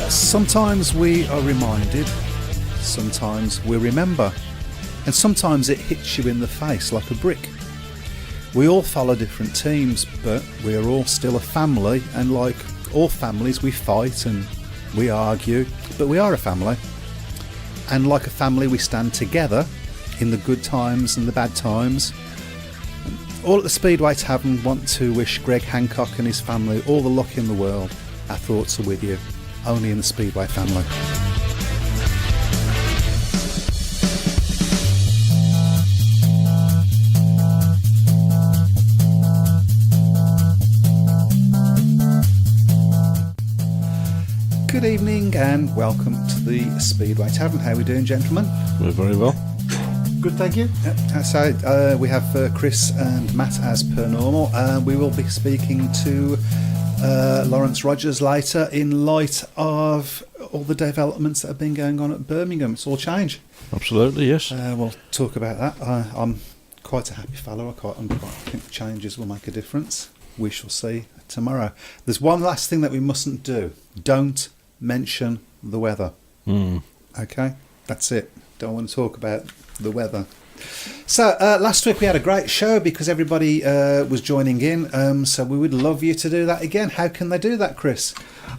Sometimes we are reminded, sometimes we remember, and sometimes it hits you in the face like a brick. We all follow different teams, but we are all still a family, and like all families we fight and we argue, but we are a family. And like a family we stand together in the good times and the bad times. All at the Speedway Tavern want to wish Greg Hancock and his family all the luck in the world. Our thoughts are with you, only in the Speedway family. Good evening and welcome to the Speedway Tavern. How are we doing, gentlemen? We're very well. Good, thank you. So we have Chris and Matt as per normal. We will be speaking to Laurence Rogers later in light of all the developments that have been going on at Birmingham. It's all change. Absolutely, yes. We'll talk about that. I'm quite a happy fellow. I think changes will make a difference. We shall see tomorrow. There's one last thing that we mustn't do. Don't mention the weather. Okay? That's it. Don't want to talk about the weather. So last week we had a great show because everybody was joining in, so we would love you to do that again. How can they do that, Chris?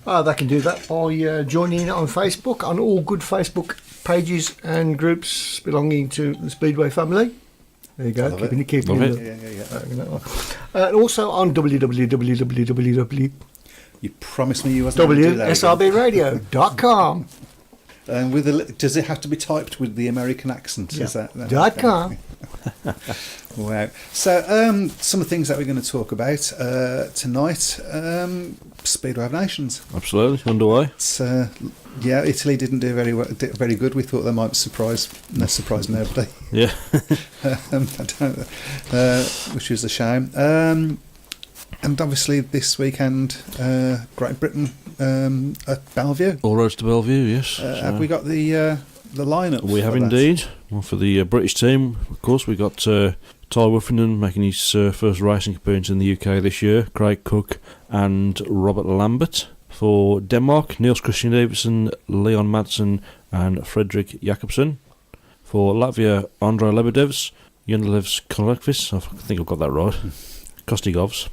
They can do that by joining in on Facebook, on all good Facebook pages and groups belonging to the Speedway family. There you go, keeping it. And also on www. You promised me you wasn't going to do that WSRBradio.com. And does it have to be typed with the American accent? Yeah. Is that .com. Wow. So some of the things that we're going to talk about tonight, Speedway of Nations. Absolutely, underway. It's, Italy didn't do very good. We thought they might surprise nobody. Yeah. Which is a shame. And obviously this weekend, Great Britain at Bellevue. All roads to Bellevue, yes. Have we got the lineup? We have indeed. Well, for the British team, of course, we got Ty Wuffenden making his first racing appearance in the UK this year, Craig Cook and Robert Lambert. For Denmark, Niels Christian Davidson, Leon Madsen and Fredrik Jakobsen. For Latvia, Andrei Lebedevs, Yunilevs Konrakvis, I think I've got that right, Kostigovs,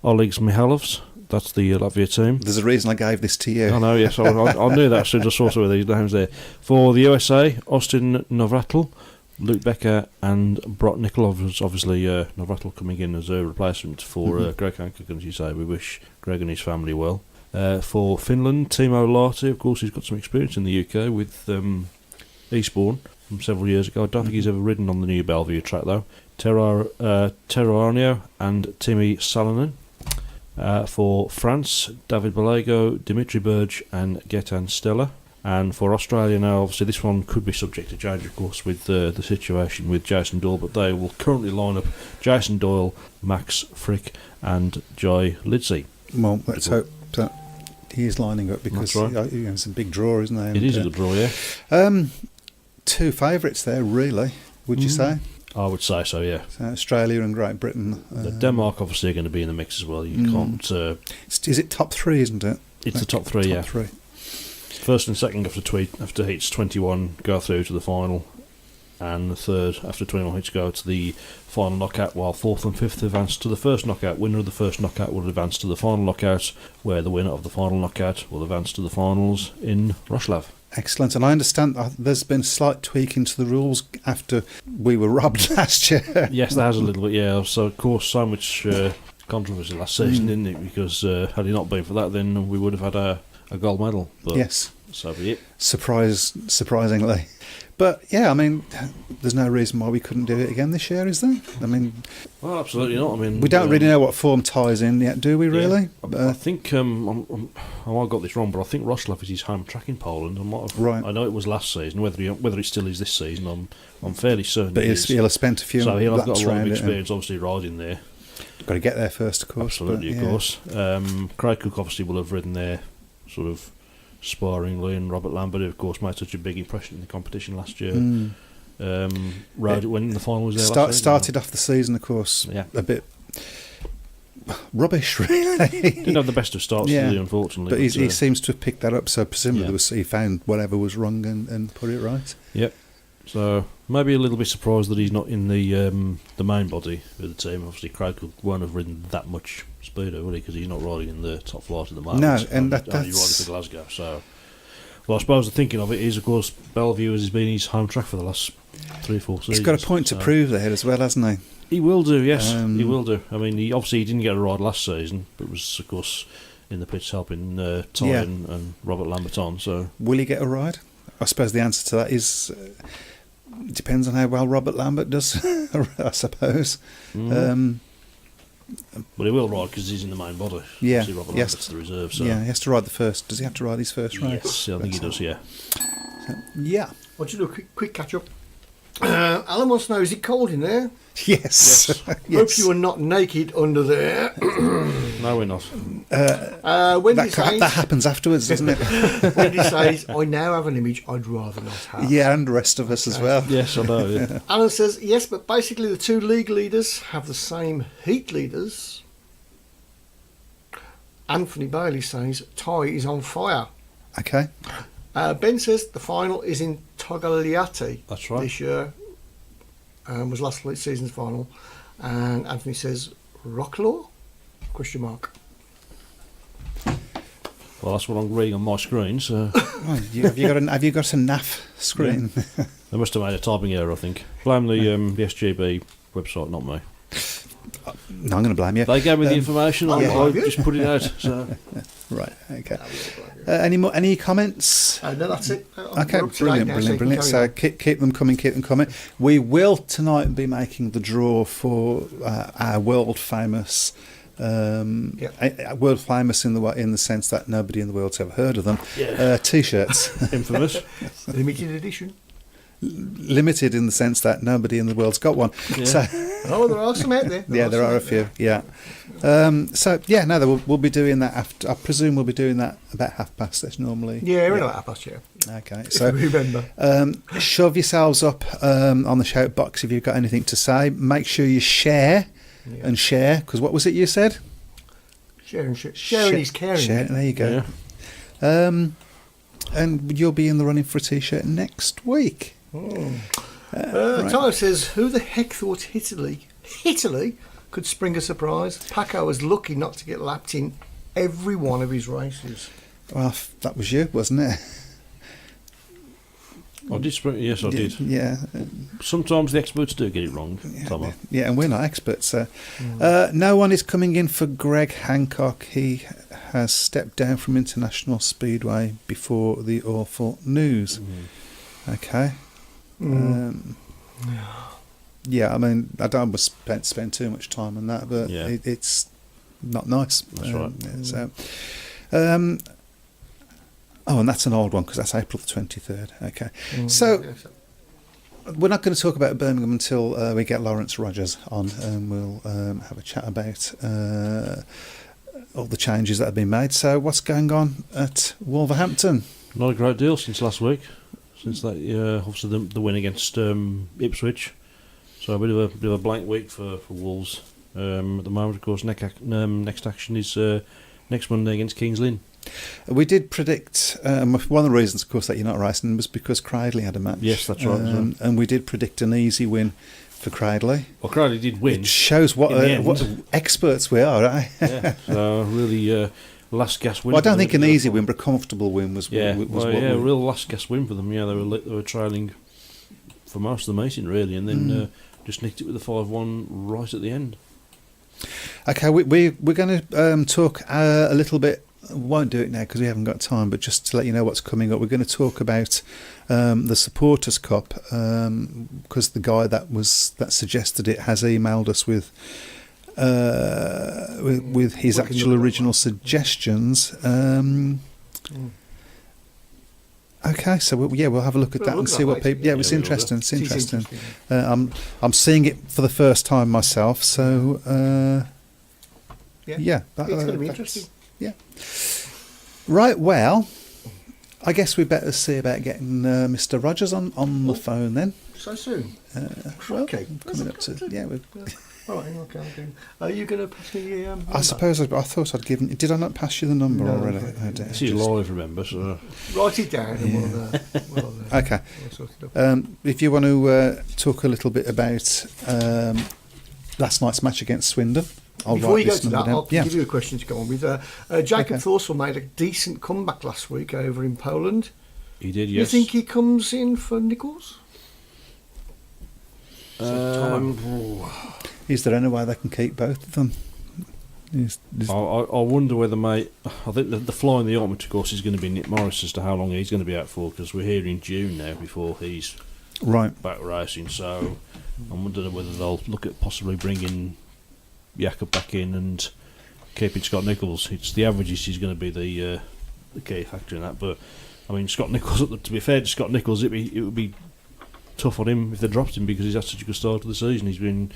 Oleg Mihailovs. That's the Latvia team. There's a reason I gave this to you. I know, yes. I knew that as soon as I saw some of these names there. For the USA, Austin Novratl, Luke Becker and Brock Nikolov. Obviously, Novratl coming in as a replacement for Greg Hancock. And as you say, we wish Greg and his family well. For Finland, Timo Lahti. Of course, he's got some experience in the UK with Eastbourne from several years ago. I don't think he's ever ridden on the new Bellevue track, though. Tero Arnio and Timmy Salonen. For France, David Balago, Dimitri Burge and Gaetan Stella. And for Australia now, obviously this one could be subject to change, of course, with the situation with Jason Doyle, but they will currently line up Jason Doyle, Max Frick and Jai Lidsey. Well, let's hope that he is lining up because it's a big draw, isn't it? It is a good draw, yeah. Two favourites there, really, would you say? I would say so, yeah. So Australia and Great Britain. Denmark obviously are going to be in the mix as well. You can't. Is it top three, isn't it? It's the top three, yeah. Three. First and second after heats 21 go through to the final, and the third after 21 heats go to the final knockout, while fourth and fifth advance to the first knockout. Winner of the first knockout will advance to the final knockout, where the winner of the final knockout will advance to the finals in Wroclaw. Excellent, and I understand there's been a slight tweaking to the rules after we were robbed last year. Yes, there has a little bit, yeah. So, of course, so much controversy last season, didn't it? Because had it not been for that, then we would have had a gold medal. But yes. So be it. Surprisingly. But, yeah, I mean, there's no reason why we couldn't do it again this year, is there? I mean... Well, absolutely not. I mean, we don't really know what form ties in yet, do we, really? Yeah. I think, I might have got this wrong, but I think Wroclaw is his home track in Poland. Right. I know it was last season. Whether it still is this season, I'm fairly certain but he'll have spent a few so he'll have got a lot of it, experience, obviously, riding there. Got to get there first, of course. Absolutely, of course. Craig Cook obviously will have ridden there sort of sparingly, and Robert Lambert, who of course made such a big impression in the competition last year. Rode it when the final was there. Started off the season, of course, a bit rubbish, really. Didn't have the best of starts, Yeah. did he, unfortunately. But he seems to have picked that up, so presumably he found whatever was wrong and put it right. Yep. So maybe a little bit surprised that he's not in the main body of the team. Obviously, Craig won't have ridden that much speedo, will he? Because he's not riding in the top flight at the moment. No, and only riding for Glasgow. So, well, I suppose the thinking of it is, of course, Bellevue has been his home track for the last 3-4 seasons. He's got a point to prove there as well, hasn't he? He will do, yes. He will do. I mean, he didn't get a ride last season, but was, of course, in the pits helping Ty and Robert Lambert on. So, will he get a ride? I suppose the answer to that is depends on how well Robert Lambert does. I suppose. But he will ride because he's in the main body. Yeah, obviously Robert Lambert's the reserve. So. Yeah, he has to ride the first. Does he have to ride his first race? Yes, I think he does. Yeah. So, yeah. Want you to do a quick catch up? Alan wants to know: is it cold in there? Yes. Hope you are not naked under there. No, we're not. Wendy says, that happens afterwards, doesn't it? Wendy says, I now have an image I'd rather not have. Yeah, and the rest of us as well. Yes, I know. Yeah. Alan says, yes, but basically the two league leaders have the same heat leaders. Anthony Bailey says, Ty is on fire. Okay. Ben says the final is in Togliatti. That's right. This year. Was last season's final. And Anthony says, Rocklaw? Question mark. Well, that's what I'm reading on my screen. So Oh, have you got a NAF screen? Yeah. They must have made a typing error, I think. Blame the SGB website, not me. No, I'm going to blame you. They gave me the information. I yeah. just put it out. So. Right. Okay. Any comments? No, that's it. Okay, brilliant. So keep them coming. We will tonight be making the draw for our world famous. World famous in the sense that nobody in the world's ever heard of them. Yeah. T-shirts, Infamous. Limited edition. Limited in the sense that nobody in the world's got one. Yeah. So, there are some out there. there are a few. Yeah. We'll be doing that after. I presume we'll be doing that about half-past. That's normally. Yeah, we're about 1:30. Yeah. Okay. If So you remember. shove yourselves up on the shout box if you've got anything to say. Make sure you share. Yeah. And share, because what was it you said? Sharing is caring. Share, there you go. Yeah. And you'll be in the running for a T-shirt next week. Right. Tyler says, who the heck thought Italy could spring a surprise? Paco was lucky not to get lapped in every one of his races. Well, that was you, wasn't it? I did spring. Yes, I did. Yeah. Sometimes the experts do get it wrong, Tomo. Yeah, and we're not experts. No one is coming in for Greg Hancock. He has stepped down from International Speedway before the awful news. Okay. Yeah, I mean, I don't want to spend too much time on that, but it's not nice. That's right. And that's an old one because that's April the 23rd. Okay. So we're not going to talk about Birmingham until we get Laurence Rogers on, and we'll have a chat about all the changes that have been made. So what's going on at Wolverhampton? Not a great deal since last week, since that obviously the win against Ipswich. So a bit of a blank week for Wolves. At the moment, of course, next action is next Monday against Kings Lynn. We did predict, one of the reasons, of course, that you're not racing was because Cradley had a match. Yes, that's right. And we did predict an easy win for Cradley. Well, Cradley did win. It shows what experts we are, right? Yeah, so really last gasp win. Well, I don't think an easy win, but a comfortable win was. A real last gasp win for them. Yeah, they were trailing for most of the meeting really, and then just nicked it with a 5-1 right at the end. Okay, we're going to talk a little bit. Won't do it now because we haven't got time, but just to let you know what's coming up, we're going to talk about the Supporters Cup because the guy that suggested it has emailed us with his actual original suggestions. Okay, so we'll have a look at that and see what people. Yeah, it's interesting. It's interesting. I'm seeing it for the first time myself, so it's going to be interesting. Yeah. Right. Well, I guess we better see about getting Mr. Rogers on the phone then. So soon? Well, Okay. coming up to we're All right, okay. Are you going to pass me the I suppose I thought I'd given. Did I not pass you the number No, already? no. I did. She's live, remember, so... Write it down and Okay. we'll sort it up. If you want to talk a little bit about last night's match against Swindon, Before you go this to number that, down. I'll give you a question to go on with. Jacob Thorsell made a decent comeback last week over in Poland. He did, You yes. think he comes in for Nichols? Is there any way they can keep both of them? I wonder whether, mate. I think the fly in the ointment, of course, is going to be Nick Morris as to how long he's going to be out for, because we're here in June now before he's back racing. So I'm wondering whether they'll look at possibly bringing Jakob back in and keeping Scott Nichols. It's the averages is going to be the key factor in that. But I mean, Scott Nichols. To be fair to Scott Nichols, it would be tough on him if they dropped him, because he's had such a good start to the season. He's been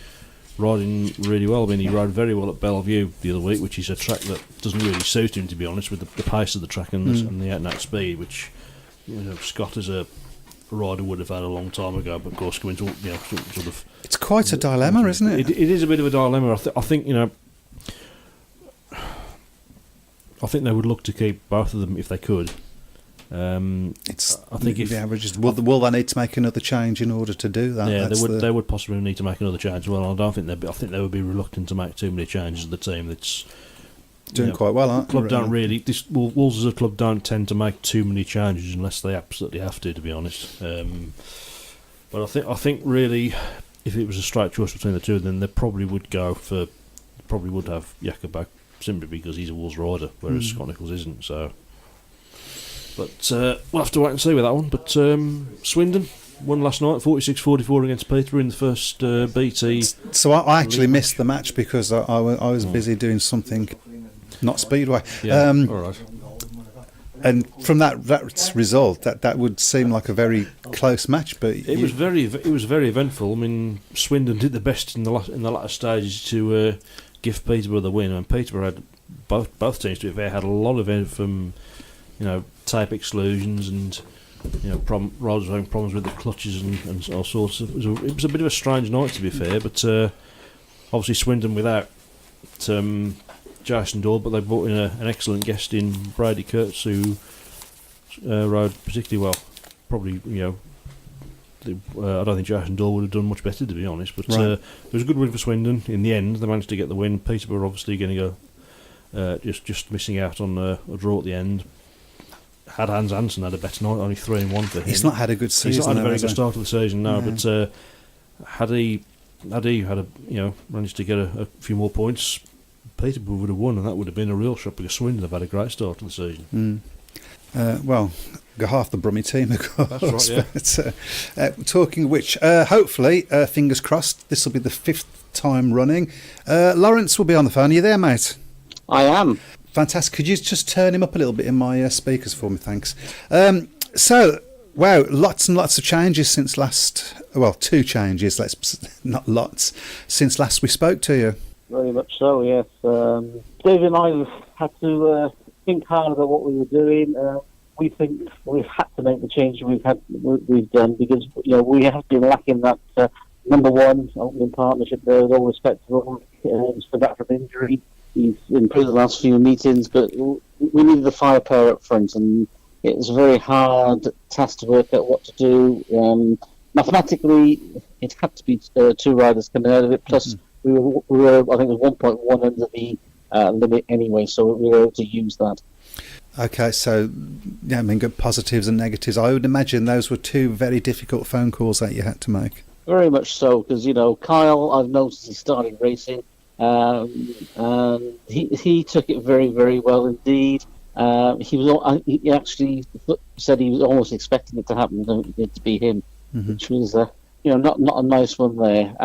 riding really well. I mean, he rode very well at Bellevue the other week, which is a track that doesn't really suit him, to be honest, with the pace of the track and the out-and-out speed, which Scott as a rider would have had a long time ago. But of course, coming to sort of, it's quite a dilemma, isn't it? It is a bit of a dilemma. I think I think they would look to keep both of them if they could. I think if the averages, will they need to make another change in order to do that? Yeah, they would possibly need to make another change. Well, I don't think I think they would be reluctant to make too many changes. The team that's doing quite well, aren't they? Club don't really. Wolves as a club don't tend to make too many changes unless they absolutely have to be honest. But I think really, if it was a straight choice between the two, then they probably would have Jakob back simply because he's a Wolves rider, whereas Scott Nichols isn't. So. But we'll have to wait and see with that one. But Swindon won last night, 46-44 against Peterborough in the first BT. So I actually missed the match because I was busy doing something, not Speedway. Yeah, all right. And from that result, that would seem like a very close match. But it was very eventful. I mean, Swindon did the best in the latter stages to give Peterborough the win, and Peterborough had both teams to be fair had a lot of it from tape exclusions and riders having problems with the clutches and all sorts of. It was a bit of a strange night, to be fair, but obviously Swindon without Jason Dore, but they brought in an excellent guest in Brady Kurtz, who rode particularly well. Probably I don't think Jason Dore would have done much better, to be honest, but it was a good win for Swindon. In the end they managed to get the win. Peterborough obviously going to go just missing out on a draw at the end. Had Hans Hansen had a better night, only 3-1 for him. He's not had a good season. He's not had a very good start of the season, no. But had he managed to get a few more points, Peterborough would have won, and that would have been a real shock because Swindon have had a great start to the season. Well, got half the Brummie team, of course. That's right, yeah. But, talking of which, hopefully, fingers crossed, this will be the 5th time running. Laurence will be on the phone. Are you there, mate? I am. Fantastic. Could you just turn him up a little bit in my speakers for me? Thanks. So, wow, lots and lots of changes since last... Well, 2 changes, not lots, since last we spoke to you. Very much so, yes. Dave and I had to think hard about what we were doing. We think we've had to make the change we've done because we have been lacking that number one opening partnership there with all respect to him. He's come back from injury. He's improved the last few meetings, but we needed the firepower up front, and it was a very hard task to work out what to do. Mathematically, it had to be 2 riders coming out of it, plus we were I think it was 1.1 under the limit anyway, so we were able to use that. Okay, so I mean, good positives and negatives. I would imagine those were 2 very difficult phone calls that you had to make. Very much so, because Kyle, I've noticed he started racing. And he took it very, very well indeed. He actually said he was almost expecting it to happen, to be him, which was not a nice one there.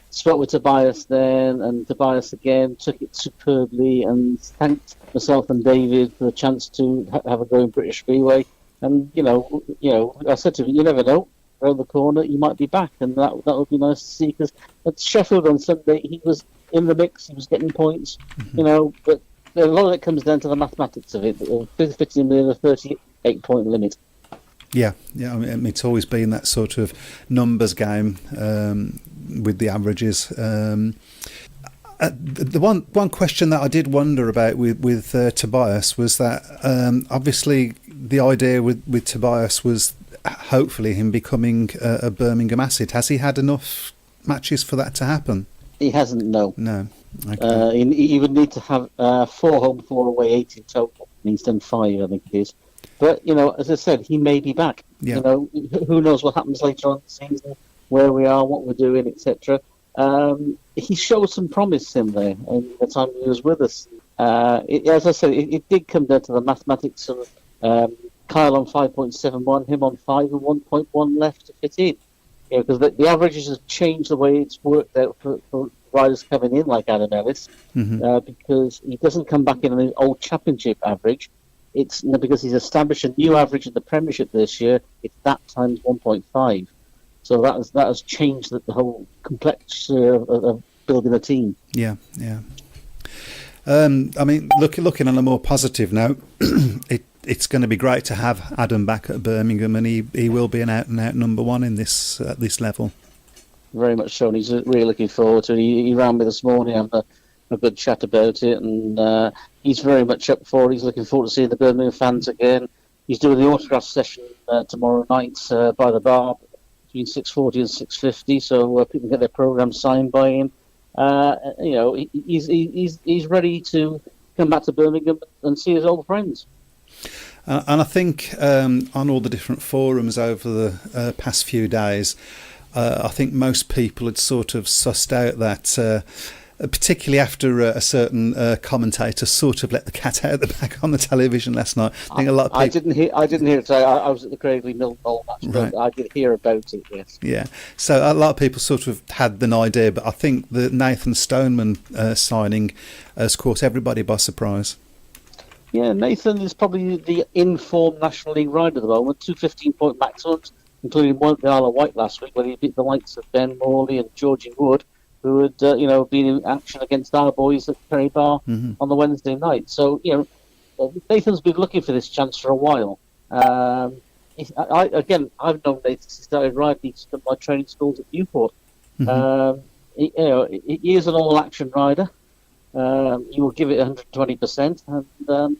Spoke with Tobias then, and Tobias again took it superbly, and thanked myself and David for the chance to have a go in British Speedway. And I said to him, you never know. Around the corner, you might be back, and that would be nice to see. Because at Sheffield on Sunday, he was in the mix, he was getting points, but a lot of it comes down to the mathematics of it, fitting within a 38-point limit. Yeah. I mean, it's always been that sort of numbers game with the averages. The one question that I did wonder about with Tobias was that obviously the idea with Tobias was hopefully him becoming a Birmingham asset. Has he had enough matches for that to happen? He hasn't, no. No. Okay. He would need to have 4 home, 4 away, 8 in total. And he's done 5, I think it is. But, as I said, he may be back. Yeah. Who knows what happens later on in the season, where we are, what we're doing, etc. He showed some promise in there in the time he was with us. As I said, it did come down to the mathematics of Kyle on 5.71, him on 5 and 1.1 left to fit in. Because the averages have changed the way it's worked out for riders coming in like Adam Ellis, because he doesn't come back in an old championship average. It's because he's established a new average in the Premiership this year. It's that times 1.5. So that has changed the whole complexity of building a team. Yeah. I mean, looking on a more positive note, it's going to be great to have Adam back at Birmingham, and he will be an out-and-out number one in this at this level. Very much so, and he's really looking forward to it. He ran me this morning, having a good chat about it, and he's very much up for it. He's looking forward to seeing the Birmingham fans again. He's doing the autograph session tomorrow night by the bar between 6:40 and 6:50, so people get their programme signed by him. He's ready to come back to Birmingham and see his old friends. And I think on all the different forums over the past few days, I think most people had sort of sussed out that, particularly after a certain commentator sort of let the cat out of the bag on the television last night. I think a lot of people... I didn't hear it today. I was at the Craigley Millwall match, but I did hear about it. Yes. Yeah. So a lot of people sort of had an idea, but I think the Nathan Stoneman signing has caught everybody by surprise. Yeah, Nathan is probably the in-form National League rider at the moment. 2 15-point maximums, including one at the Isle of Wight last week, where he beat the likes of Ben Morley and Georgie Wood, who had been in action against our boys at Perry Bar on the Wednesday night. So, Nathan's been looking for this chance for a while. I've known Nathan since he started riding. He's done my training schools at Newport. He is an all-action rider. He will give it 120%, and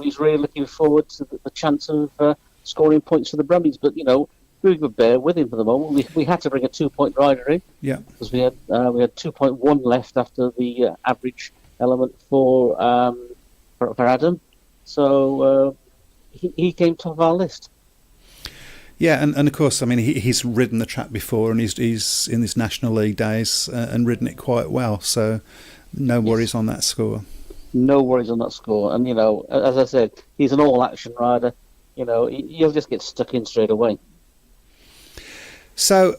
he's really looking forward to the chance of scoring points for the Brumbies. But we would bear with him for the moment. We had to bring a 2-point rider in, because we had 2.1 left after the average element for Adam. So he came top of our list. Yeah, and of course, I mean, he's ridden the track before, and he's in his National League days and ridden it quite well. So no worries on that score. No worries on that score. And as I said, he's an all-action rider. He'll just get stuck in straight away. So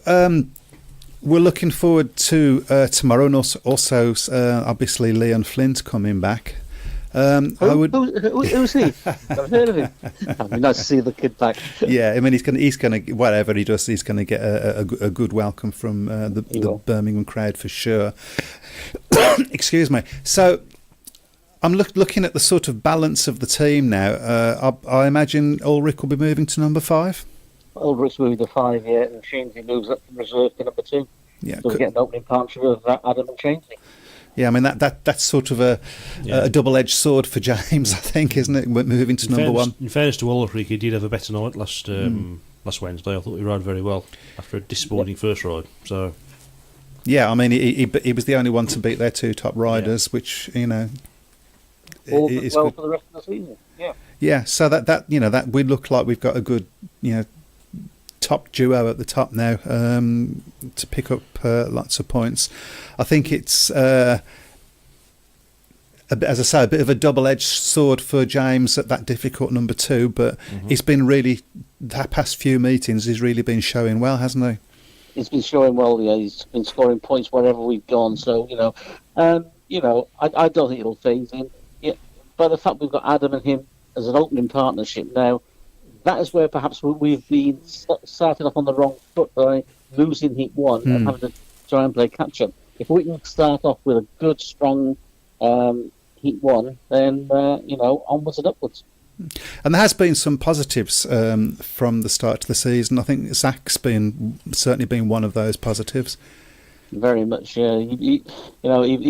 we're looking forward to tomorrow, and also obviously Leon Flint coming back. Who's he? I've heard of him. It'd be nice to see the kid back. Yeah, I mean he's gonna whatever he does, he's gonna get a good welcome from the Birmingham crowd for sure. Excuse me. So I'm looking at the sort of balance of the team now. I imagine Ulrich will be moving to number 5. Ulrich's moving to 5, and Shainesy moves up from reserve to number 2. Yeah, so we get an opening partnership with Adam and Shainesy. Yeah, I mean that's sort of a double-edged sword for James, I think, isn't it? Moving to number 1. In fairness to Ulrich, he did have a better night last Wednesday. I thought he rode very well after a disappointing first ride. So, yeah, I mean he was the only one to beat their 2 top riders, which all is well good for the rest of the season. Yeah. Yeah, so that we look like we've got a good top duo at the top now to pick up lots of points. I think it's as I say, a bit of a double-edged sword for James at that difficult number 2, but he's been really, that past few meetings he's really been showing well, hasn't he? He's been showing well. Yeah, he's been scoring points wherever we've gone. So I don't think it'll phase him. Yeah, by the fact we've got Adam and him as an opening partnership now, that is where perhaps we've been starting off on the wrong foot by losing Heat 1 and having to try and play catch-up. If we can start off with a good, strong Heat 1, then, onwards and upwards. And there has been some positives from the start of the season. I think Zach's certainly been one of those positives. Very much, yeah. He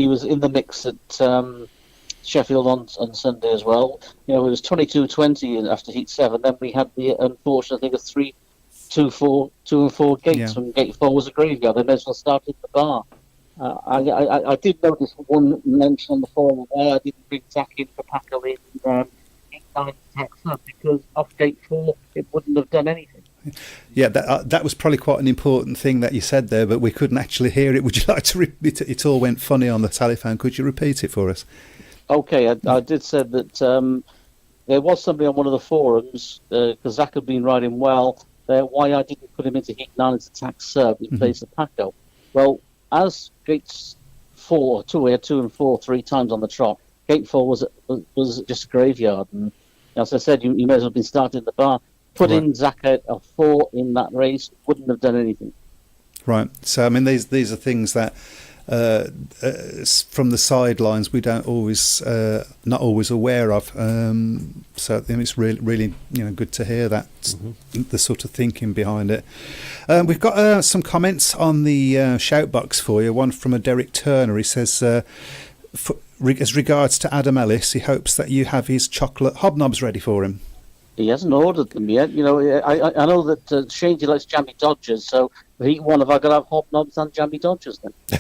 was in the mix at Sheffield on Sunday as well. It was 22-20 after Heat 7. Then we had the unfortunate thing of 2 and 4 gates. When Gate 4 was a graveyard, they may as well started the bar. I did notice one mention on the forum where I didn't bring Zach in for Paco in Heat 9 Texas because off Gate 4 it wouldn't have done anything. Yeah, that was probably quite an important thing that you said there, but we couldn't actually hear it. Would you like to repeat it? It all went funny on the telephone. Could you repeat it for us? Okay, I did say that there was somebody on one of the forums, because Zach had been riding well, why I didn't put him into Heat 9 as attack sub in place of Paco. Well, as Gates 4, we had 2 and 4 3 times on the trot. Gate 4 was just a graveyard, and as I said, you may as well have been starting the bar. Putting Zach at a 4 in that race wouldn't have done anything. Right. So I mean, these are things that from the sidelines we don't always not always aware of. So I think it's really good to hear that the sort of thinking behind it. We've got some comments on the shout box for you. One from a Derek Turner. He says, as regards to Adam Ellis, he hopes that you have his chocolate hobnobs ready for him. He hasn't ordered them yet. I know that Shaney likes jammy Dodgers, so for Heat 1, have I got to have hobnobs and jammy Dodgers then? Is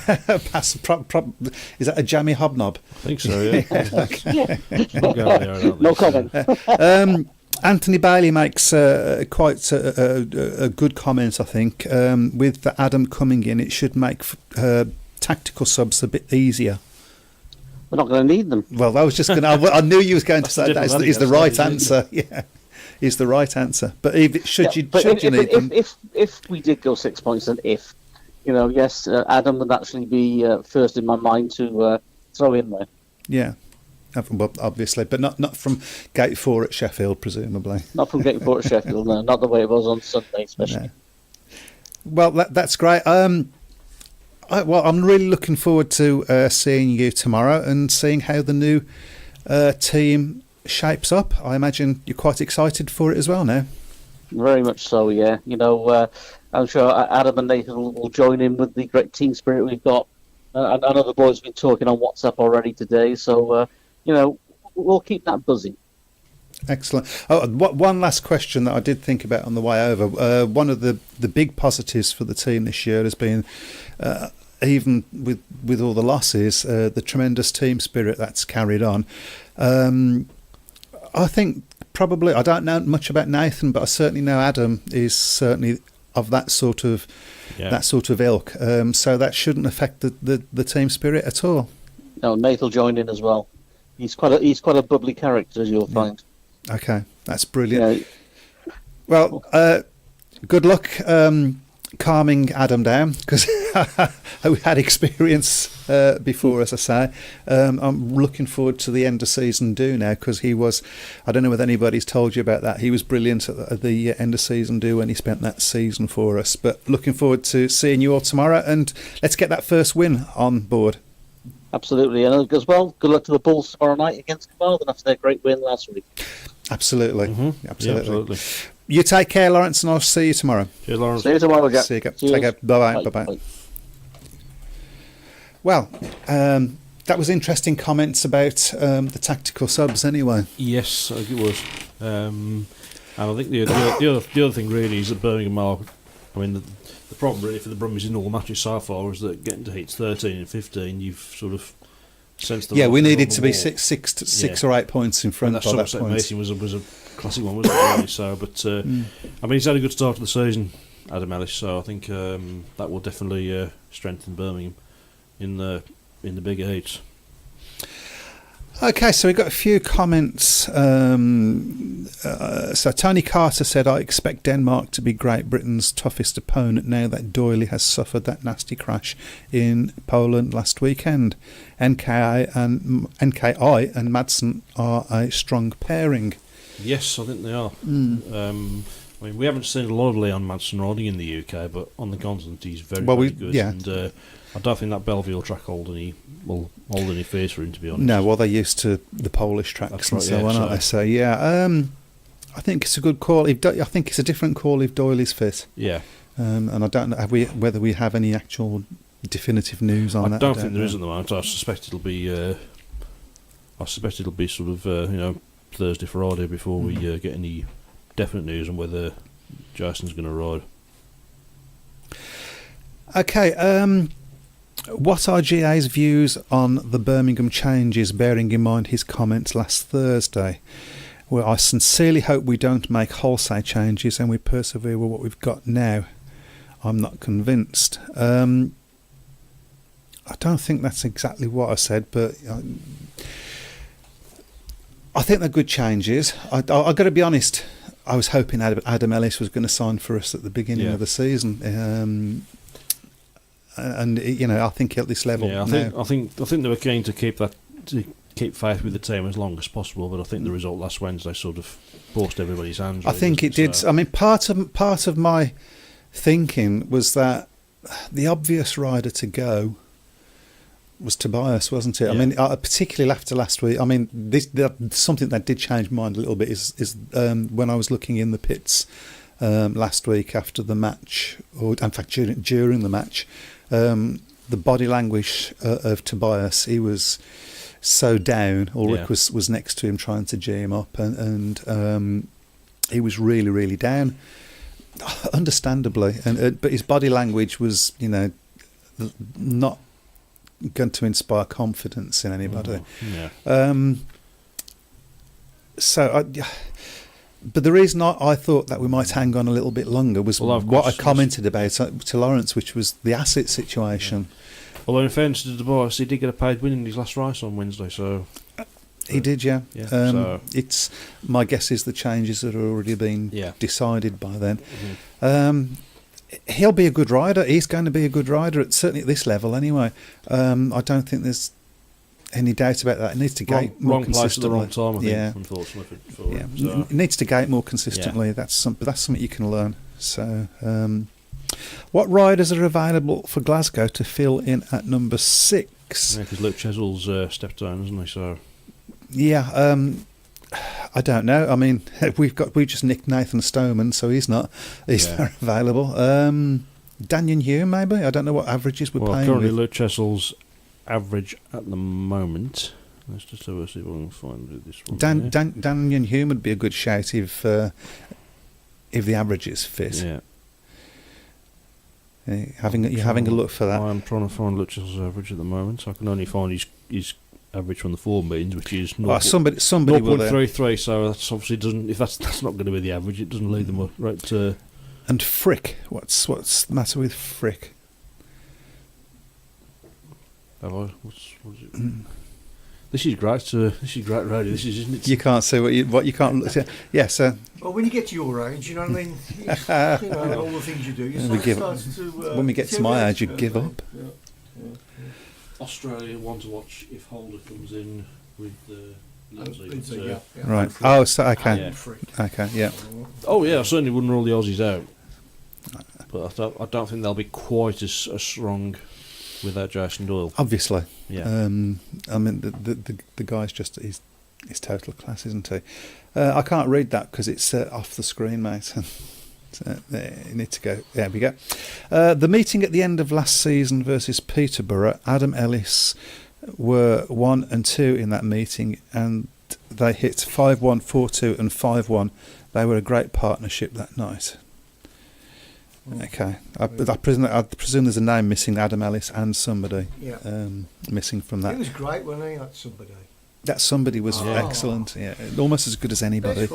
that a jammy hobnob? I think so, yeah. Okay. No comment. Anthony Bailey makes quite a good comment, I think. With Adam coming in, it should make tactical subs a bit easier. We're not going to need them. Well, I was just going to... I knew you was going to say that is the right answer. Yeah, is the right answer. But should you need them... If we did go 6 points, and yes, Adam would actually be first in my mind to throw in there. Yeah, well, obviously, but not from Gate 4 at Sheffield, presumably. Not from Gate 4 at Sheffield, no. Not the way it was on Sunday, especially. No. Well, that's great. I'm really looking forward to seeing you tomorrow and seeing how the new team shapes up. I imagine you're quite excited for it as well now. Very much so, yeah. I'm sure Adam and Nathan will join in with the great team spirit we've got. I know the boys have been talking on WhatsApp already today, so, we'll keep that buzzing. Excellent. Oh, one last question that I did think about on the way over. One of the big positives for the team this year has been, even with all the losses, the tremendous team spirit that's carried on. I think probably, I don't know much about Nathan, but I certainly know Adam is certainly of that sort of ilk. So that shouldn't affect the team spirit at all. No, Nathan will join in as well. He's quite a bubbly character, as you'll find. Okay, that's brilliant. Yeah. Well, good luck calming Adam down, because we had experience before, as I say. I'm looking forward to the end of season do now, because he was, I don't know whether anybody's told you about that, he was brilliant at the end of season do when he spent that season for us. But looking forward to seeing you all tomorrow, and let's get that first win on board. Absolutely, and as well, good luck to the Bulls tomorrow night against Carmarthen after their great win last week. Absolutely. Mm-hmm. Absolutely. You take care, Laurence, and I'll see you tomorrow. Cheers, Laurence. See you tomorrow, Jack. See you. Take care. Bye-bye. Bye-bye. Well, that was interesting comments about the tactical subs anyway. Yes, I think it was. And I think the other thing really is that Birmingham are, I mean, the problem really for the Brummies in all the matches so far is that getting to heats 13 and 15, you've sort of sensed the... Yeah, we needed to be six or 8 points in front by that point. Mason was a classic one, wasn't it? Really? So, but I mean, he's had a good start to the season, Adam Ellis. So I think that will definitely strengthen Birmingham in the bigger heats. Okay, so we've got a few comments. So Tony Carter said, I expect Denmark to be Great Britain's toughest opponent now that Doyley has suffered that nasty crash in Poland last weekend. NKI and Madsen are a strong pairing. Yes, I think they are. I mean, we haven't seen a lot of Leon Madsen riding in the UK, but on the continent he's very, Well, very good. yeah. And I don't think that Belleville track will hold any fears for him, to be honest. No, well, they're used to the Polish tracks That's and right, so yeah, on, aren't they? So, yeah, I think it's a good call. I think it's a different call if Doyle is fit. Yeah. And I don't know whether we have any actual definitive news on that. I don't think there is at the moment. I suspect it'll be sort of Thursday, Friday before we get any definite news on whether Jason's going to ride. Okay, what are GA's views on the Birmingham changes, bearing in mind his comments last Thursday? Well, I sincerely hope we don't make wholesale changes and we persevere with what we've got now. I'm not convinced. I don't think that's exactly what I said, but I think they're good changes. I've got to be honest, I was hoping Adam Ellis was going to sign for us at the beginning of the season. And I think at this level, I think they were keen to keep faith with the team as long as possible. But I think the result last Wednesday sort of forced everybody's hands. I think it did. So. I mean, part of my thinking was that the obvious rider to go was Tobias, wasn't it? Yeah. I mean, particularly after last week. I mean, something that did change my mind a little bit is when I was looking in the pits last week after the match, or in fact during the match. The body language of Tobias, he was so down. Ulrich was next to him trying to G him up, and he was really, really down, understandably. But his body language was, not going to inspire confidence in anybody. But the reason I thought that we might hang on a little bit longer was what I commented about to Laurence, which was the asset situation. Yeah. Although in fairness to Tobias, he did get a paid win in his last race on Wednesday, so... He did, yeah. So it's my guess is the changes that have already been decided by then. Mm-hmm. He'll be a good rider. He's going to be a good rider, certainly at this level anyway. I don't think there's any doubt about that. It needs to gate more consistently. Wrong place at the wrong time, I think, unfortunately. It needs to gate more consistently. Yeah. That's something you can learn. So, what riders are available for Glasgow to fill in at number 6? Yeah, because Luke Chesel's stepped down, hasn't he? So, yeah. I don't know. I mean, we just nicked Nathan Stoneman, so he's not available. Daniel Hume, maybe. I don't know what averages we're paying. Currently, with. Luke Chesel's average at the moment. Let's just see if I can find this one. Daniel Hume would be a good shout if the average is fit. Yeah. You're having a look for that. I'm trying to find Luke Chesel's average at the moment. So I can only find his average from the 4 meetings, which is somebody 0.33. So that's obviously doesn't. If that's not going to be the average, it doesn't lead them right to. And Frick, what's the matter with Frick? What is it? This is great. This is great radio. This is, isn't it? You can't say what you can't look at. Yeah, so. Well, when you get to your age, you know what I mean. All the things you do. When we get to my age, you give up. Australia want to watch if Holder comes in with Lindsay. Right. Oh, so okay. Okay. Yeah. Oh yeah, I certainly wouldn't rule the Aussies out, but I don't think they'll be quite as strong without Jason Doyle. Obviously. Yeah. I mean, the guy's just he's total class, isn't he? I can't read that because it's off the screen, mate. So, you need to go. There we go. The meeting at the end of last season versus Peterborough, Adam Ellis were 1 and 2 in that meeting, and they hit 5-1, 4-2, and 5-1. They were a great partnership that night. Okay, I presume there's a name missing, Adam Ellis and somebody missing from that. It was great, wasn't he? That somebody was excellent. Yeah, almost as good as anybody.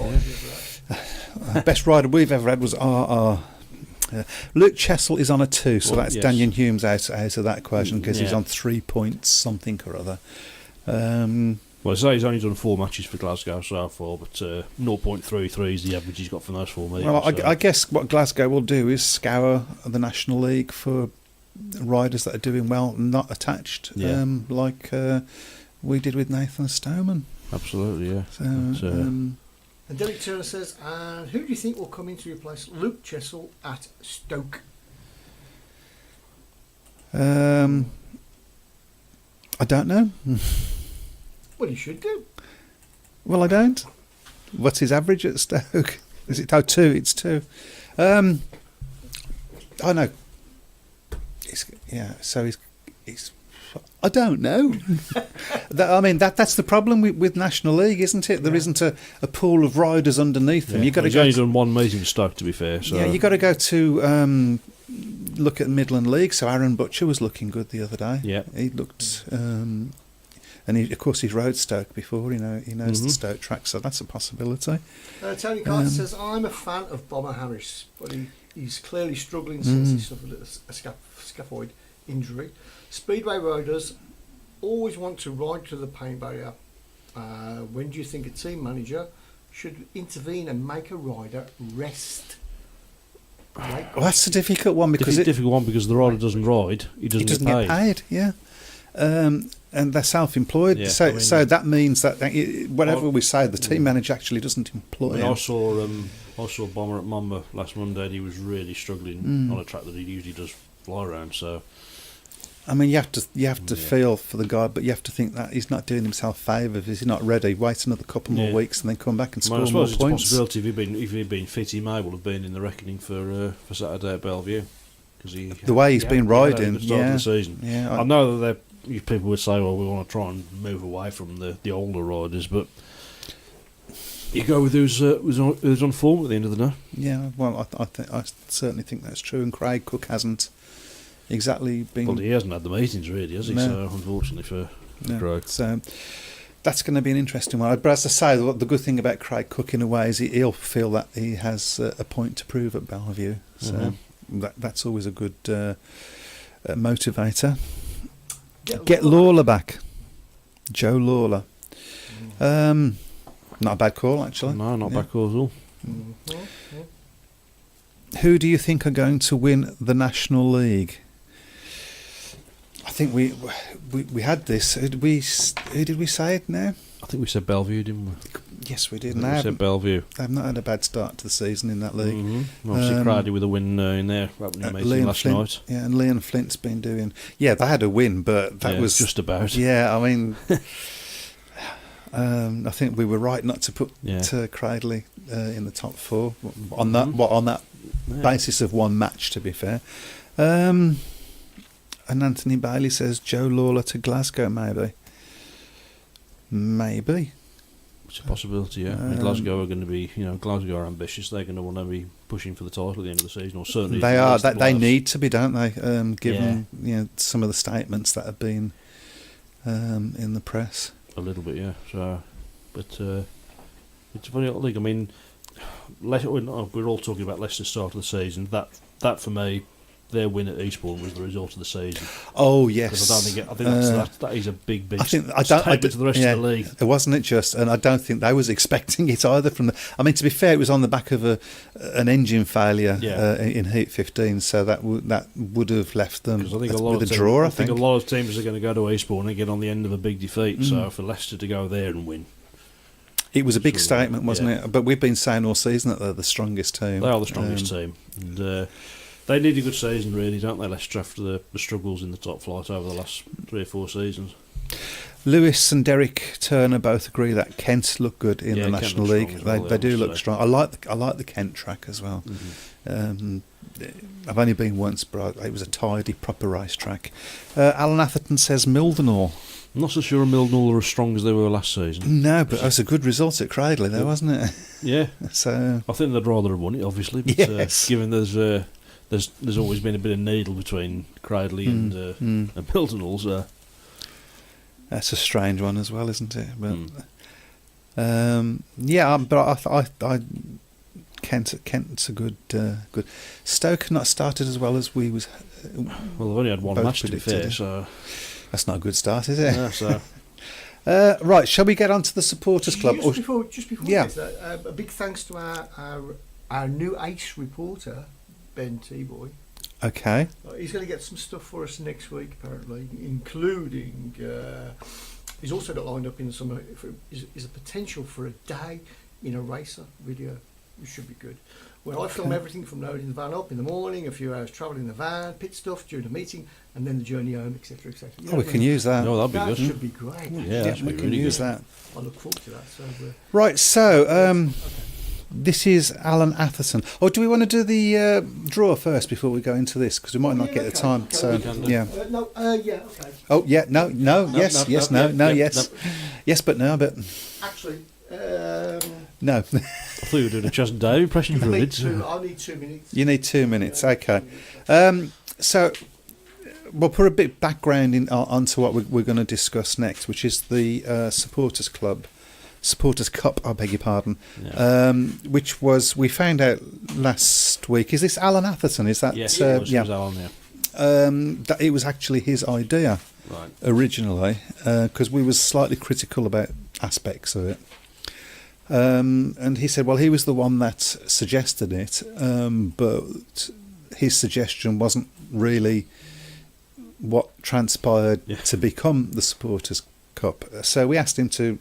Best rider we've ever had was RR. Luke Chesel is on a 2, so that's Daniel Hume's out of that equation because he's on 3 points something or other. Well, so he's only done 4 matches for Glasgow so far, but 0.33 is the average he's got from those 4 meetings. Well, I guess what Glasgow will do is scour the National League for riders that are doing well, not attached, like we did with Nathan Stoneman. Absolutely, yeah. So, And Derek Turner says, and who do you think will come in to replace Luke Chessel at Stoke? I don't know. Well, you should do. Well, I don't. What's his average at Stoke? Is it 2? It's 2. I know. So he's. I don't know. That's the problem with National League, isn't it? There isn't a pool of riders underneath them. Yeah. You got to He's go. only done one meeting with Stoke, to be fair. So. Yeah, you got to go to look at the Midland League. So Aaron Butcher was looking good the other day. Yeah, he looked. And of course, he's rode Stoke before. He knows the Stoke track, so that's a possibility. Tony Carter says, I'm a fan of Bomber Harris, but he's clearly struggling since he suffered a scaphoid injury. Speedway riders always want to ride to the pain barrier. When do you think a team manager should intervene and make a rider rest? Well, that's a difficult one because the rider doesn't ride. He doesn't get paid. Yeah. And they're self-employed, so that means that whatever we say, the team manager actually doesn't employ him. I saw Bomber at Mamba last Monday, and he was really struggling on a track that he usually does fly around. So, I mean, you have to feel for the guy, but you have to think that he's not doing himself favours. If he's not ready, wait another couple more weeks and then come back and score more points. I suppose it's a possibility. If he'd been fit, he may well have been in the reckoning for Saturday at Bellevue. The way he's been riding, at the start of the season. Yeah, I know that people would say, well, we want to try and move away from the older riders, but you go with who's on form at the end of the day. Yeah, well, I certainly think that's true, and Craig Cook hasn't exactly been. Well, he hasn't had the meetings really, has he? No. So unfortunately for Craig. So that's going to be an interesting one. But as I say, the good thing about Craig Cook in a way is he'll feel that he has a point to prove at Bellevue. So that's always a good motivator. Get Lawler back. Joe Lawler. Not a bad call, actually. No, not a bad call at all. Who do you think are going to win the National League? I think we had this. Who did we say it now? I think we said Bellevue, didn't we? Yes, we did. We said Bellevue. They've not had a bad start to the season in that league. Obviously, Cradley with a win in there opening meeting last night. Yeah, and Leon Flint's been doing. Yeah, they had a win, but that was just about. Yeah, I mean, I think we were right not to put Cradley in the top 4 on that basis of one match. To be fair, and Anthony Bailey says Joe Lawler to Glasgow, maybe. It's a possibility, yeah. Glasgow are going to be, Glasgow are ambitious. They're going to want to be pushing for the title at the end of the season, or certainly they are. They need to be, don't they? Given some of the statements that have been in the press. A little bit, yeah. So, but it's a funny little league. I mean, we're all talking about Leicester's start of the season. That for me, their win at Eastbourne was the result of the season. Oh yes, I think that is a big statement to the rest of the league. It wasn't it just, and I don't think they was expecting it either. I mean, to be fair, it was on the back of an engine failure in Heat 15, so that would have left them with a draw. I think a lot of teams are going to go to Eastbourne and get on the end of a big defeat. So for Leicester to go there and win. It was a big statement, wasn't it? But we've been saying all season that they're the strongest team. They are the strongest team. And, they need a good season, really, don't they, Leicester, after the struggles in the top flight over the last 3 or 4 seasons. Lewis and Derek Turner both agree that Kent look good in the National League. They do look strong. I like the Kent track as well. I've only been once, but it was a tidy, proper racetrack. Alan Atherton says Mildenhall. I'm not so sure Mildenhall are as strong as they were last season. No, but it was a good result at Cradley, though, wasn't it? Yeah. So I think they'd rather have won it, obviously. But, given there's always been a bit of needle between Cradley and Mildenhall, so that's a strange one as well, isn't it? But I Kent's a good. Stoke not started as well as we was. Well, they've only had one match to be fair, so that's not a good start, is it? Yeah, so. Right, shall we get on to the supporters club? Just before this, a big thanks to our new ace reporter, Ben T-Boy. Okay. He's going to get some stuff for us next week, apparently, including. He's also got lined up in some. Is a potential for a day in a racer video. It should be good. Where I film everything from loading the van up in the morning, a few hours travel in the van, pit stuff during the meeting, and then the journey home, etc., etc. Oh, we can use that. No, that'd be That good. should be great. Yeah, that should we be can really use good. that. I look forward to that. So, Right, so this is Alan Atherton. Oh, do we want to do the draw first before we go into this? Because we might not get the time. Okay. So, We can do. yeah. yeah, okay. Oh, yeah, no, yes, yes, no, yes. Yes, but no, but Actually, no. I thought you were doing a Chas Day impression for a bit. I need 2 minutes. You need 2 minutes, okay. So we'll put a bit of background onto what we're going to discuss next, which is the Supporters Cup, I beg your pardon, Yeah. which we found out last week. Is this Alan Atherton? Is that Yes, it was Alan, yeah. that it was actually his idea Right. originally, because we was slightly critical about aspects of it. And he said, well, he was the one that suggested it, but his suggestion wasn't really what transpired to become the Supporters Cup. So we asked him to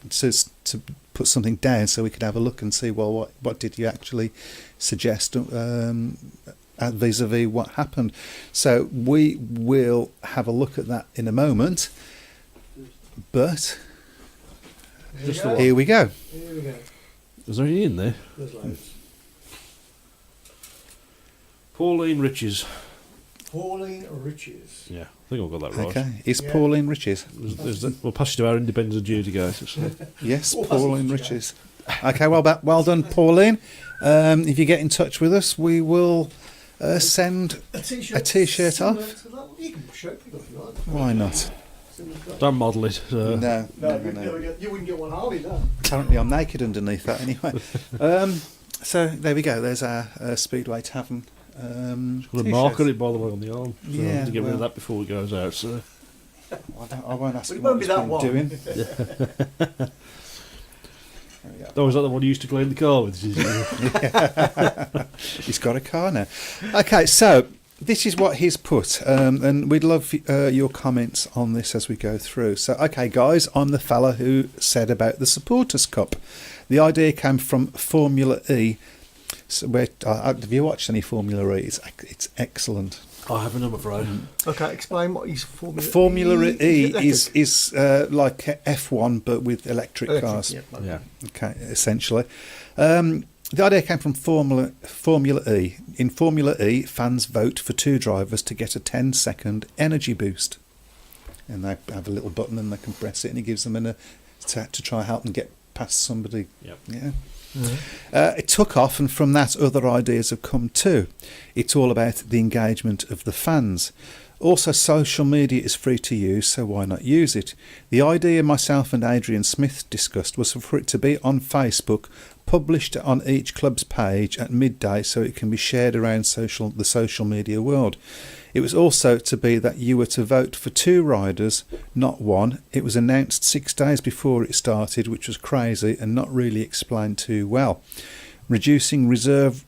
to put something down so we could have a look and see, well, what did you actually suggest vis-a-vis what happened. So we will have a look at that in a moment, but here we go. Here we go. Is there any in there? There's loads. Pauline Riches. Pauline Riches. Yeah, I think I've got that right. Okay, is Yeah. Pauline Riches? We'll pass you to our independent adjudicator. Yes, Well, Pauline that's- Riches. Okay, well done, Pauline. If you get in touch with us, we will send A t-shirt. a T-shirt similar off. to that one. You can show people if you like. Why not? Don't model it. No, No, no. you wouldn't get one Harley, no. Apparently, I'm naked underneath that anyway. So there we go. There's our Speedway Tavern. Got a marker it by the way on the arm. So Yeah, I have to get rid of well. that before it goes out. So. I won't ask But it him won't what be he's that been one. doing. There we go. Oh, is that the one you used to clean the car with? He's got a car now. Okay, so this is what he's put, and we'd love your comments on this as we go through. So, okay, guys, I'm the fella who said about the Supporters Cup. The idea came from Formula E. So have you watched any Formula E? It's excellent. I haven't, I'm afraid. Okay, explain what is Formula E. Formula E Electric? is like F1 but with electric cars. Yeah, okay. Yeah. Okay, essentially. The idea came from Formula E. In Formula E, fans vote for two drivers to get a 10-second energy boost. And they have a little button and they can press it and it gives them to try and help them get past somebody. Yep. Yeah. It took off, and from that other ideas have come too. It's all about the engagement of the fans. Also, social media is free to use, so why not use it? The idea myself and Adrian Smith discussed was for it to be on Facebook, published on each club's page at midday so it can be shared around the social media world. It was also to be that you were to vote for two riders, not one. It was announced 6 days before it started, which was crazy and not really explained too well. Reducing reserve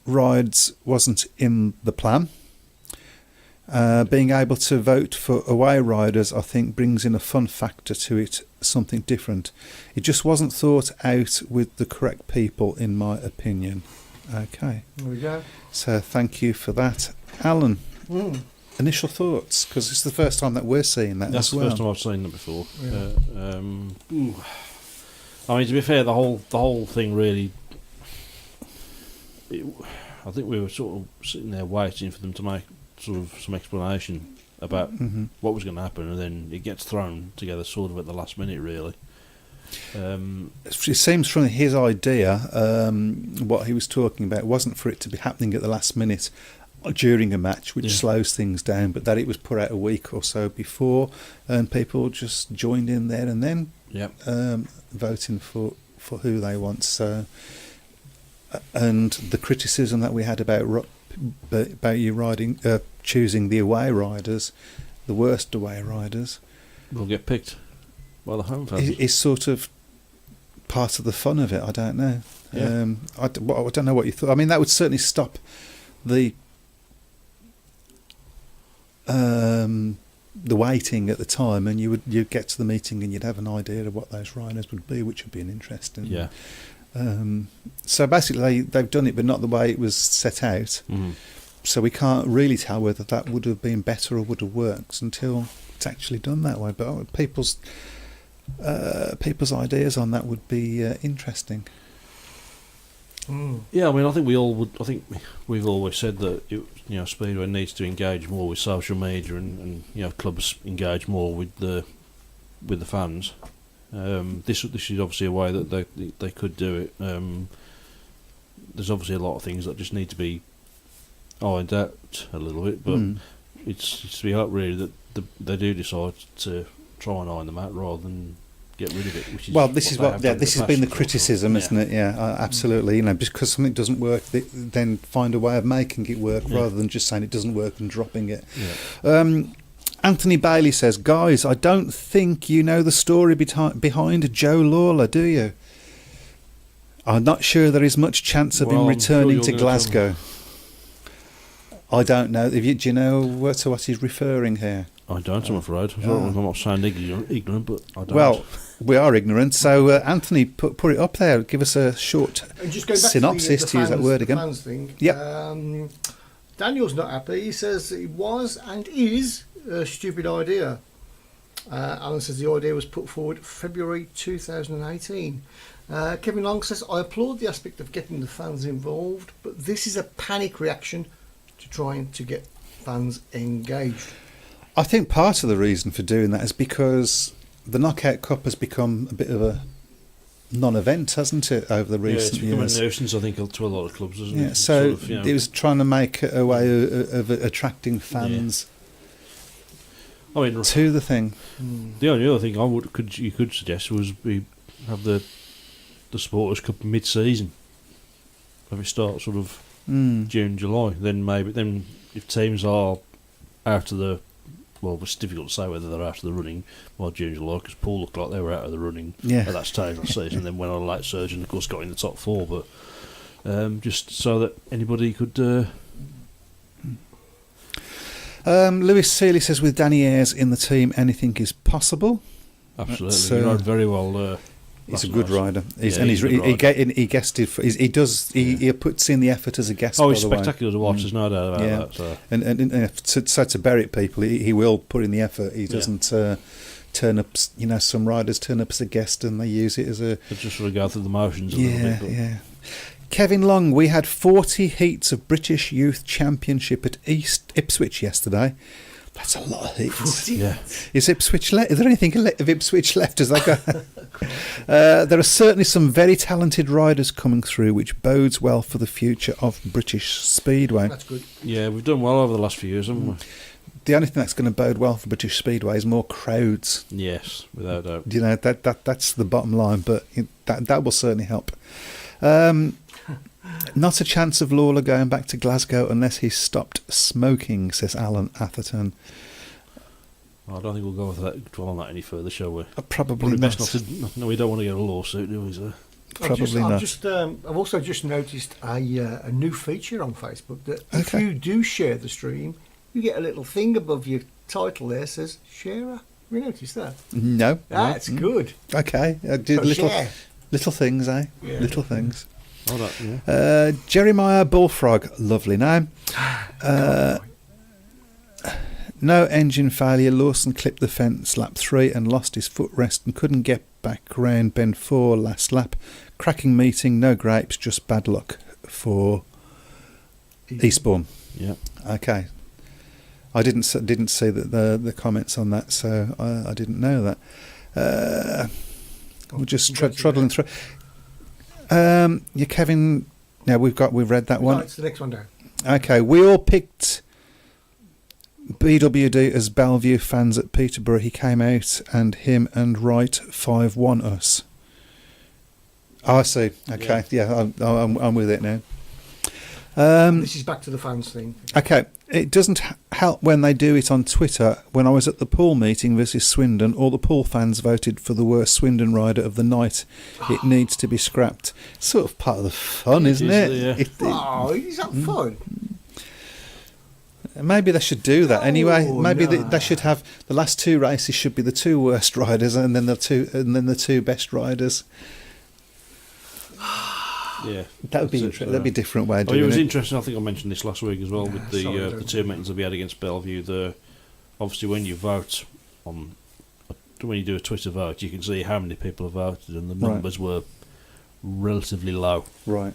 rides wasn't in the plan. Being able to vote for away riders, I think, brings in a fun factor to it, something different. It just wasn't thought out with the correct people, in my opinion. Okay, There we go. so thank you for that. Alan, initial thoughts, because it's the first time that we're seeing that That's as the well. first time I've seen that before. Yeah. I mean, to be fair, the whole thing really. I think we were sort of sitting there waiting for them to make sort of some explanation about what was going to happen, and then it gets thrown together sort of at the last minute, really. It seems from his idea, what he was talking about wasn't for it to be happening at the last minute during a match, which slows things down, but that it was put out a week or so before, and people just joined in there and then voting for who they want. So, and the criticism that we had about you choosing the away riders, the worst away riders, will get picked by the home fans. is sort of part of the fun of it. I don't know. Yeah. I don't know what you thought. I mean, that would certainly stop the the waiting at the time, and you'd get to the meeting and you'd have an idea of what those riders would be, which would be an interesting. Yeah. So basically, they've done it, but not the way it was set out. Mm. So we can't really tell whether that would have been better or would have worked until it's actually done that way. But people's ideas on that would be interesting. Yeah, I mean, I think we all would. I think we've always said that Speedway needs to engage more with social media, and clubs engage more with the fans. This is obviously a way that they could do it. There's obviously a lot of things that just need to be ironed out a little bit, but it's to be hope really that they do decide to try and iron them out rather than get rid of it. Which is this has been the criticism, isn't it? Yeah, absolutely. Because something doesn't work, then find a way of making it work rather than just saying it doesn't work and dropping it. Yeah. Anthony Bailey says, guys, I don't think you know the story behind Joe Lawler, do you? I'm not sure there is much chance of him returning to Glasgow. I don't know. Do you know to what he's referring here? I don't, I'm afraid. I'm not saying ignorant, but I don't. Well, we are ignorant. So, Anthony, put it up there. Give us a short synopsis, to use that word again. Fans thing. Yep. Daniel's not happy. He says it was and is a stupid idea. Alan says the idea was put forward February 2018. Kevin Long says, I applaud the aspect of getting the fans involved, but this is a panic reaction to trying to get fans engaged. I think part of the reason for doing that is because the Knockout Cup has become a bit of a non-event, hasn't it, over the recent years? It's become a nuisance, I think, to a lot of clubs, isn't it? Yeah, so it was trying to make a way of attracting fans to the thing. The only other thing you could suggest was have the Supporters' Cup mid-season. Have it start sort of June, July. Then if teams are out of the... Well, it's difficult to say whether they're out of the running by June, July, because Poole looked like they were out of the running at that stage of the season, and then went on a late surge and, of course, got in the top four. But just so that anybody could... Lewis Seeley says, with Danny Ayres in the team, anything is possible. Absolutely. He rode very well. He's a good rider. He guested. He puts in the effort as a guest. Oh, he's spectacular to watch. There's no doubt about that. So. And to bury it, people, he will put in the effort. He doesn't turn up. Some riders turn up as a guest and they use it as a. They just sort of go through the motions a little bit. Yeah. Kevin Long, we had 40 heats of British Youth Championship at East Ipswich yesterday. That's a lot of heats. Yeah. Is Ipswich left? Is there anything of Ipswich left? As I go? There are certainly some very talented riders coming through, which bodes well for the future of British Speedway. That's good. Yeah, we've done well over the last few years, haven't we? The only thing that's going to bode well for British Speedway is more crowds. Yes, without doubt. That's the bottom line, but that will certainly help. Not a chance of Lawler going back to Glasgow unless he's stopped smoking, says Alan Atherton. I don't think we'll dwell on that any further, shall we? Probably not. No, we don't want to get a lawsuit, do we, sir? Probably not. I've also just noticed a new feature on Facebook that if you do share the stream, you get a little thing above your title there that says "Sharer." Have you noticed that? No. That's good. Okay. Little things, eh? Yeah. Little things. Oh, that, Jeremiah Bullfrog, lovely name. No engine failure. Lawson clipped the fence lap 3 and lost his footrest and couldn't get back round bend 4 last lap. Cracking meeting, no grapes, just bad luck for Eastbourne. Yeah. Okay. I didn't see the comments on that, so I didn't know that. We're just trundling through. Kevin. Now we've read that one. No, it's the next one down. Okay, we all picked BWD as Bellevue fans at Peterborough. He came out and him and Wright 5-1 us. Oh, I see. Okay, yeah, I'm with it now. This is back to the fans thing. Okay, it doesn't help when they do it on Twitter. When I was at the Poole meeting versus Swindon, all the Poole fans voted for the worst Swindon rider of the night. It needs to be scrapped. Sort of part of the fun, isn't it? Yeah. Is that fun? Maybe they should do that anyway. Oh, Maybe no. they should have the last two races should be the two worst riders, and then the two best riders. Yeah, That would be that'd be a different way of it doing was it. interesting. I think I mentioned this last week as well with the sorry, two meetings that we had against Bellevue. Obviously when you vote on when you do a Twitter vote, you can see how many people have voted, and the numbers were relatively low. Right.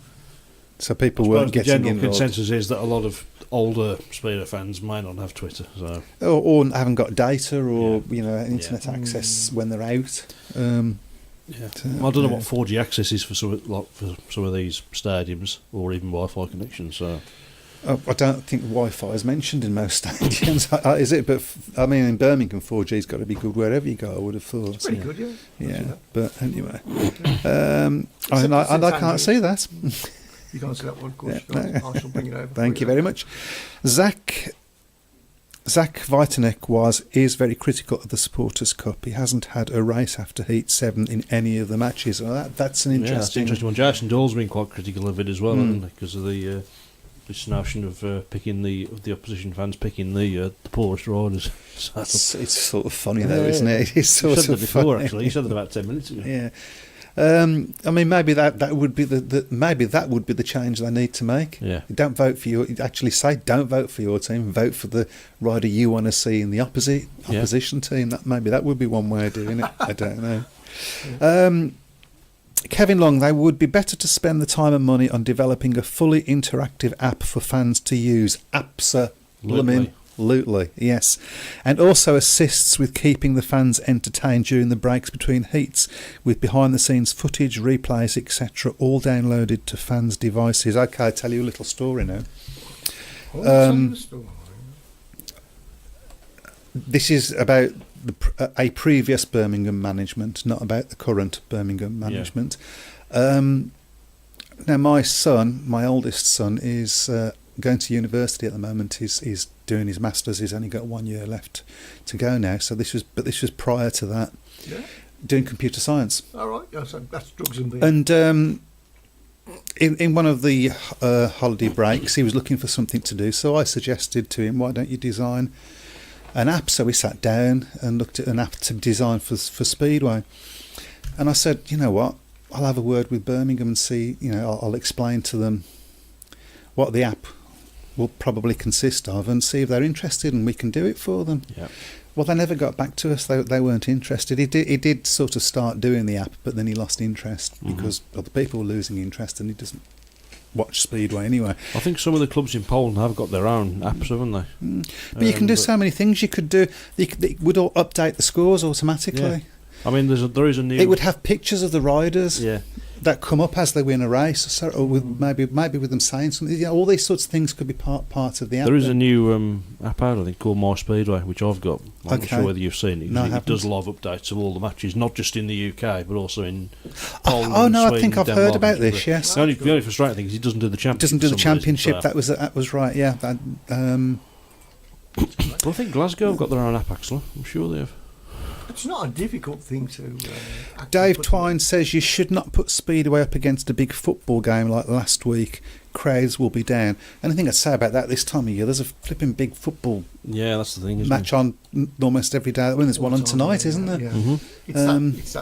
So people I weren't suppose the getting general involved. consensus is that a lot of older Speedo fans might not have Twitter. So Or haven't got data or Yeah. internet access when they're out. yeah, I don't know what 4G access is for some of these stadiums, or even Wi-Fi connections. So I don't think Wi-Fi is mentioned in most stadiums, is it? But I mean, in Birmingham, 4G's got to be good wherever you go. I would have thought. Pretty good, yeah. Yeah, but anyway, Except I can't see that. You can't see that one, of course. Yeah, no. I shall bring it over. Thank you very much. Zach Vitanek is very critical of the Supporters' Cup. He hasn't had a race after Heat 7 in any of the matches. Well, that's an yeah, that's an interesting... interesting one. Jason Dawes been quite critical of it as well, hasn't he? Because of the this notion of picking the opposition fans picking the poorest riders. So, It's sort of funny though, isn't it? It's you sort said of that before, funny. actually. You said that about 10 minutes ago. Yeah. I mean, maybe that would be maybe that would be the change they need to make. Yeah. Don't vote for don't vote for your team. Vote for the rider you want to see in the opposition team. That would be one way of doing it. I don't know. Kevin Long, they would be better to spend the time and money on developing a fully interactive app for fans to use. Absolutely, yes. And also assists with keeping the fans entertained during the breaks between heats, with behind-the-scenes footage, replays, etc., all downloaded to fans' devices. Okay, I'll tell you a little story now. This is about a previous Birmingham management, not about the current Birmingham management. Now, my oldest son, is going to university at the moment. He's doing his masters. He's only got 1 year left to go now. So this was prior to that. Yeah. Doing computer science. All right. Yeah, so that's drugs and beer. And in one of the holiday breaks, he was looking for something to do. So I suggested to him, why don't you design an app? So we sat down and looked at an app to design for Speedway. And I said, you know what? I'll have a word with Birmingham and see, I'll explain to them what the app will probably consist of and see if they're interested and we can do it for them. Yeah. Well, they never got back to us. They weren't interested. He did sort of start doing the app, but then he lost interest because other people were losing interest and he doesn't watch Speedway anyway. I think some of the clubs in Poland have got their own apps, haven't they? But you can do so many things. You could do. It would all update the scores automatically. Yeah. I mean, there is a new... It would have pictures of the riders Yeah. that come up as they win a race, or with maybe with them saying something. All these sorts of things could be part of the app. There is a new app out, I think, called My Speedway, which I've got. I'm not sure whether you've seen it. No, I it does haven't. live updates of all the matches, not just in the UK, but also in Poland. Oh no, Sweden, I think I've Denmark, heard about and this. Chile. Yes, The only frustrating thing is it doesn't do the championship. doesn't do the for some reason, championship. so- That was right. Yeah. Well, I think Glasgow have got their own app, actually. I'm sure they have. It's not a difficult thing to. Dave Twine says you should not put Speedway up against a big football game like last week. Crowds will be down. Anything I'd say about that this time of year, there's a flipping big football Yeah, that's the thing, isn't match it? on almost every day. I mean, there's one on tonight, isn't there? Yeah. Mhm. It's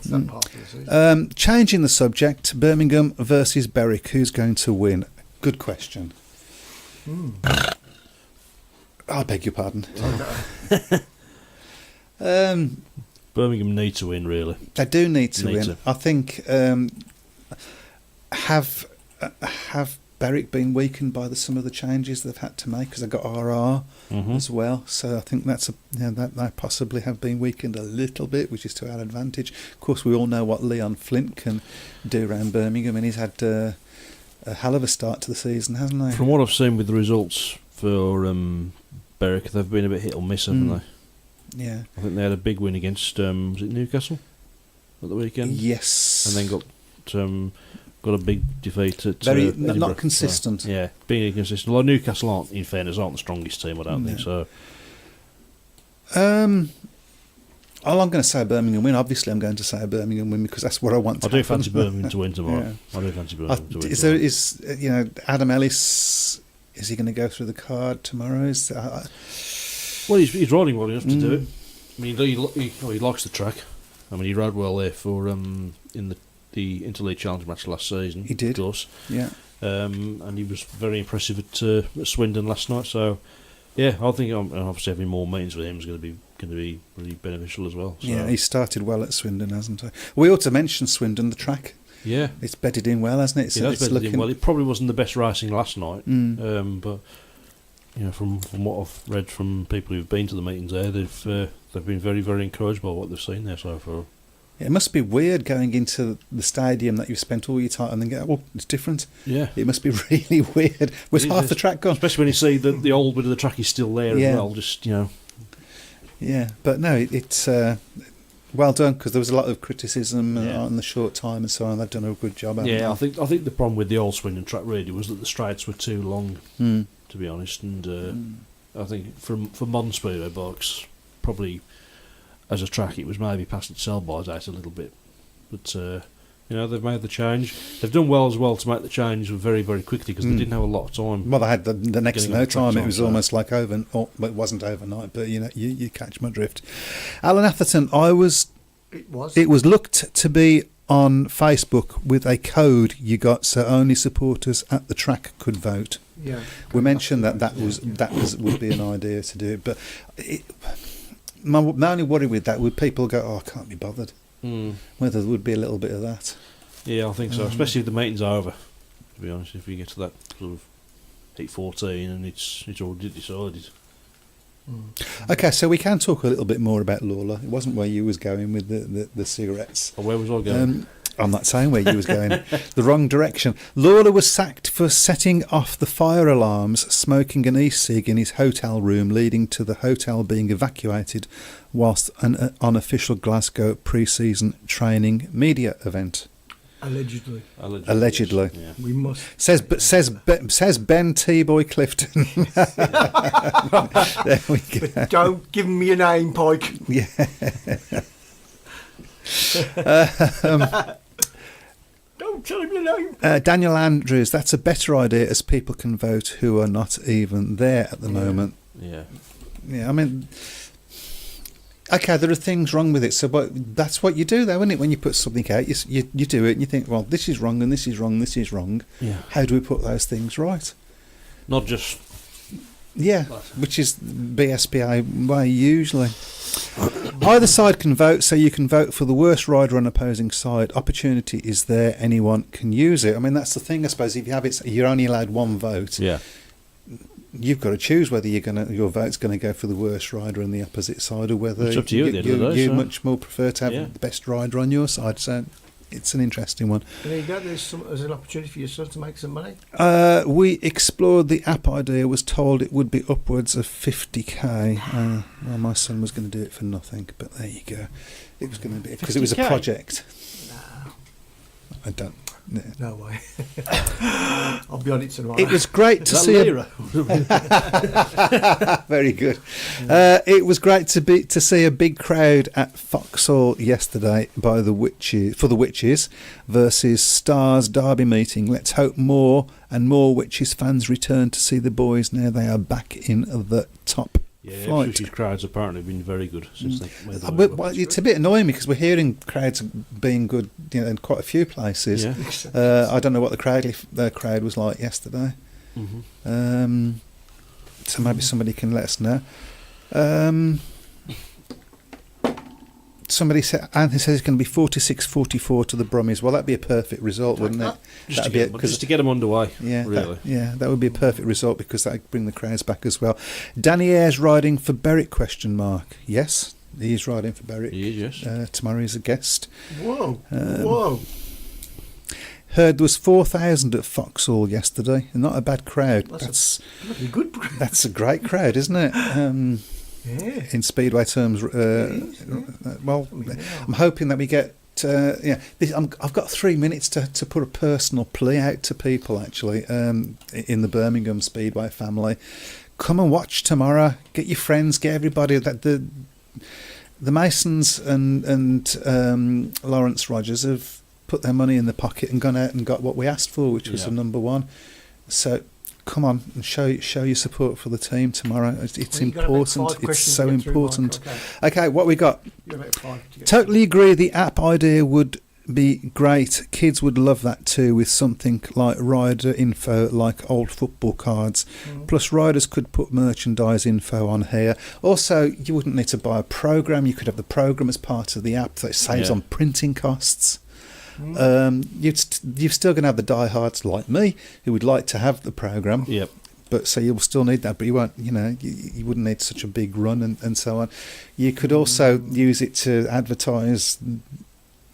that part of the season. Changing the subject, Birmingham versus Berwick. Who's going to win? Good question. I beg your pardon. Birmingham need to win, really. They do need to Need win. to. I think have Berwick been weakened by some of the changes they've had to make because they've got RR as well. So I think that they possibly have been weakened a little bit, which is to our advantage. Of course, we all know what Leon Flint can do around Birmingham, and he's had a hell of a start to the season, hasn't he? From what I've seen with the results for Berwick, they've been a bit hit or miss, haven't they? Yeah. I think they had a big win against was it Newcastle at the weekend? Yes. And then got a big defeat at Very Edinburgh. not consistent. So, yeah, being inconsistent. Well, Newcastle aren't the strongest team, I don't think so. All I'm going to say Birmingham win. Obviously, I'm going to say Birmingham win because that's what I want. I do fancy Birmingham to win tomorrow. Yeah. I do fancy Birmingham to win. Is tomorrow. Adam Ellis? Is he going to go through the card tomorrow? Well, he's riding well enough to do it. I mean, he likes the track. I mean, he rode well there for in the Interleague Challenge match last season. He did, of course. Yeah. And he was very impressive at Swindon last night. So, yeah, I think obviously having more meetings with him is going to be really beneficial as well. So. Yeah, he started well at Swindon, hasn't he? We ought to mention Swindon, the track. Yeah, it's bedded in well, hasn't it? It's looking in well. It probably wasn't the best racing last night, but from what I've read from people who've been to the meetings there, they've been very, very encouraged by what they've seen there so far. It must be weird going into the stadium that you've spent all your time and then go, well, it's different. Yeah. It must be really weird with half the track gone. Especially when you see that the old bit of the track is still there as well, just, Yeah, but no, it's well done, because there was a lot of criticism on the short time and so on. They've done a good job. Yeah, I think the problem with the old Swindon track really was that the straights were too long, to be honest, and I think for modern speedway bikes, probably as a track, it was maybe past its sell-by date a little bit. But, they've made the change. They've done well as well to make the change very, very quickly, because they didn't have a lot of time. Well, they had the next to no time. It was almost like it wasn't overnight, but, you catch my drift. Alan Atherton, It was looked to be on Facebook with a code you got, so only supporters at the track could vote. Yeah. We mentioned that would be an idea to do, but my only worry with that would people go, oh, I can't be bothered. Whether there would be a little bit of that. Yeah, I think so, especially if the meeting's over, to be honest, if you get to that sort of 8:14 and it's already decided. Okay, so we can talk a little bit more about Lawler. It wasn't where you was going with the cigarettes. Well, where was I going? I'm not saying where you was going. The wrong direction. Lawler was sacked for setting off the fire alarms, smoking an e-cig in his hotel room, leading to the hotel being evacuated whilst an unofficial Glasgow pre-season training media event. Allegedly. Yeah. We must. Says Ben T-Boy Clifton. There we go. But don't give me a name, Pike. Yeah. Don't tell him your name. Daniel Andrews, that's a better idea, as people can vote who are not even there at the moment. Yeah. Yeah, I mean, okay, there are things wrong with it, but that's what you do, though, isn't it? When you put something out, you do it and you think, well, this is wrong and this is wrong, this is wrong. Yeah. How do we put those things right? Not just... Yeah, which is BSPA way usually. Either side can vote, so you can vote for the worst rider on opposing side. Opportunity is there, anyone can use it. I mean, that's the thing, I suppose. If you have it, you're only allowed one vote. Yeah. You've got to choose whether your vote's going to go for the worst rider on the opposite side, or whether it's up to you, you much more prefer to have the best rider on your side. So it's an interesting one. There you go. There's an opportunity for your son to make some money. We explored the app idea. Was told it would be upwards of 50k. Well, my son was going to do it for nothing, but there you go. It was going to be because it was a project. No. I don't. Yeah. No way. I'll be on it tomorrow. It was great to see. Very good. It was great to see a big crowd at Foxhall yesterday for the Witches versus Stars Derby meeting. Let's hope more and more Witches fans return to see the boys now they are back in the top. Yeah, Ipswich crowds apparently have been very good since they made the well, it's a bit annoying because we're hearing crowds being good, in quite a few places. Yeah. I don't know what the crowd was like yesterday. Mm-hmm. So maybe somebody can let us know. Somebody said, Anthony says it's going to be 46-44 to the Brummies. Well, that'd be a perfect result, wouldn't it? Just to get them underway. Yeah, really. That would be a perfect result because that would bring the crowds back as well. Danny Ayres riding for Berwick? ? Yes, he is riding for Berwick. He is, yes. Tomorrow he's a guest. Whoa. Heard there was 4,000 at Foxhall yesterday. Not a bad crowd. That's a good crowd. That's a great crowd, isn't it? Yeah. In Speedway terms, I'm hoping that we get. I've got 3 minutes to put a personal plea out to people. Actually, in the Birmingham Speedway family, come and watch tomorrow. Get your friends, get everybody. That the Masons and Laurence Rogers have put their money in the pocket and gone out and got what we asked for, which was the number one. So come on and show your support for the team tomorrow. It's Well, you've got about important. 5 It's questions so to get through, important. Mike, Okay, what we got? You've got about 5 to get Totally agree. The app idea would be great. Kids would love that too, with something like rider info, like old football cards. Plus, riders could put merchandise info on here. Also, you wouldn't need to buy a program. You could have the program as part of the app. That saves on printing costs. You're still going to have the diehards like me who would like to have the program. Yep. But so you'll still need that, but you won't. You wouldn't need such a big run and so on. You could also use it to advertise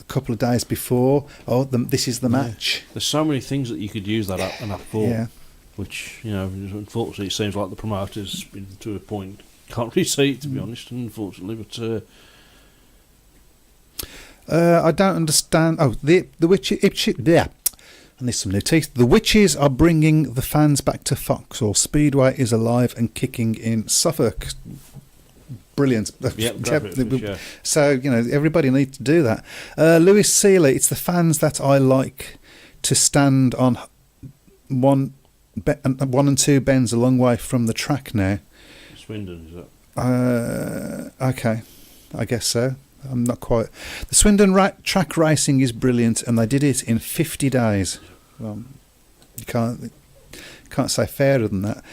a couple of days before. This is the match. There's so many things that you could use that app for. Yeah. Which, unfortunately, it seems like the promoters, to a point, can't really see it, to be honest. Unfortunately, but. I don't understand. The witches. Yeah, and there's some new teeth. The witches are bringing the fans back to Vauxhall. Speedway is alive and kicking in Suffolk. Brilliant. Yep, So everybody needs to do that. Lewis Seeley. It's the fans that I like to stand on one and two bends a long way from the track now. Swindon, is that? Okay, I guess so. I'm not quite. The Swindon track racing is brilliant, and they did it in 50 days. Well, you can't say fairer than that.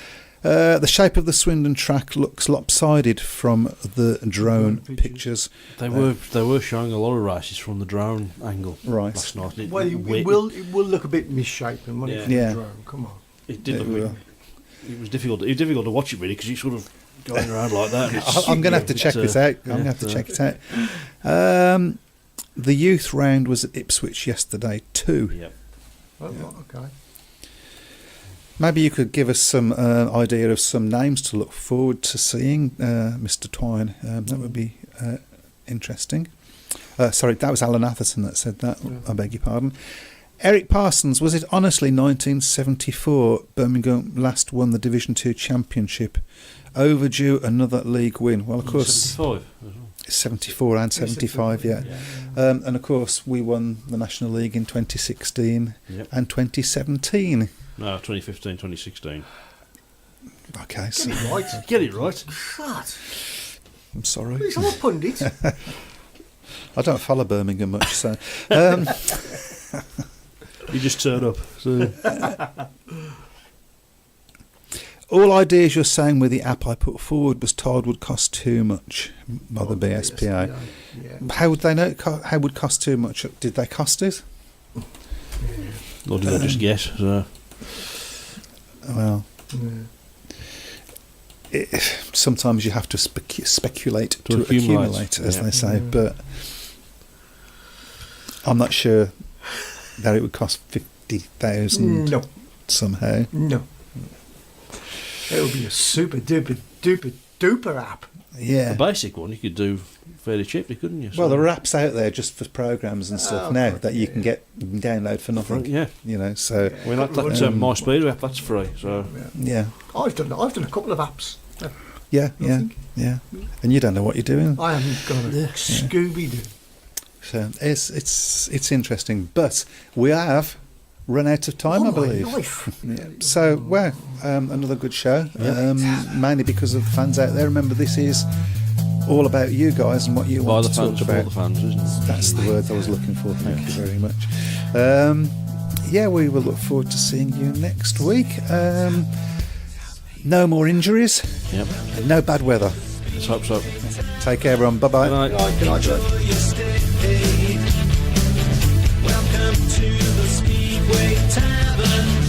The shape of the Swindon track looks lopsided from the drone pictures. They were showing a lot of races from the drone angle last night. it will look a bit misshapen when it's the drone. Come on. It did look. It was difficult. It was difficult to watch it really because you sort of going around like that. I'm going to have to check this out. I'm going to have to check it out. The youth round was at Ipswich yesterday too. Yep. Okay. Maybe you could give us some idea of some names to look forward to seeing, Mr. Twine. That would be interesting. Sorry, that was Alan Atherton that said that. Yeah. I beg your pardon. Eric Parsons, was it honestly 1974 Birmingham last won the Division 2 Championship? Overdue another league win. Well, of course, 75 as well. 74 and 75, yeah. And of course, we won the National League in 2016 and 2017. No, 2015, 2016. Okay, so Get it right. Get it right. God. I'm sorry. He's a pundit. I don't follow Birmingham much, so. You just turn up. So. All ideas you're saying with the app I put forward was told would cost too much by the BSPA. Yeah. How would they know? How would cost too much? Did they cost it? Or did they just guess? So. Well, sometimes you have to speculate to accumulate, as they say. But I'm not sure that it would cost 50,000 somehow. No. It would be a super duper app. Yeah. The basic one you could do fairly cheaply, couldn't you? So. Well, there are apps out there just for programs and stuff now that you can download for nothing. Yeah. So I mean, that My Speedway app, that's free. So yeah. I've done a couple of apps. Yeah. And you don't know what you're doing. I haven't got a Scooby-Doo. So it's interesting, but we have run out of time, I believe. So, another good show, mainly because of the fans out there. Remember, this is all about you guys and what you want to talk about. For the fans, isn't it? That's the word I was looking for. Thank you very much. We will look forward to seeing you next week. No more injuries. Yep. No bad weather. Let's hope so. Take care, everyone. Bye-bye. Good night. Good night, Welcome to the Speedway Tavern.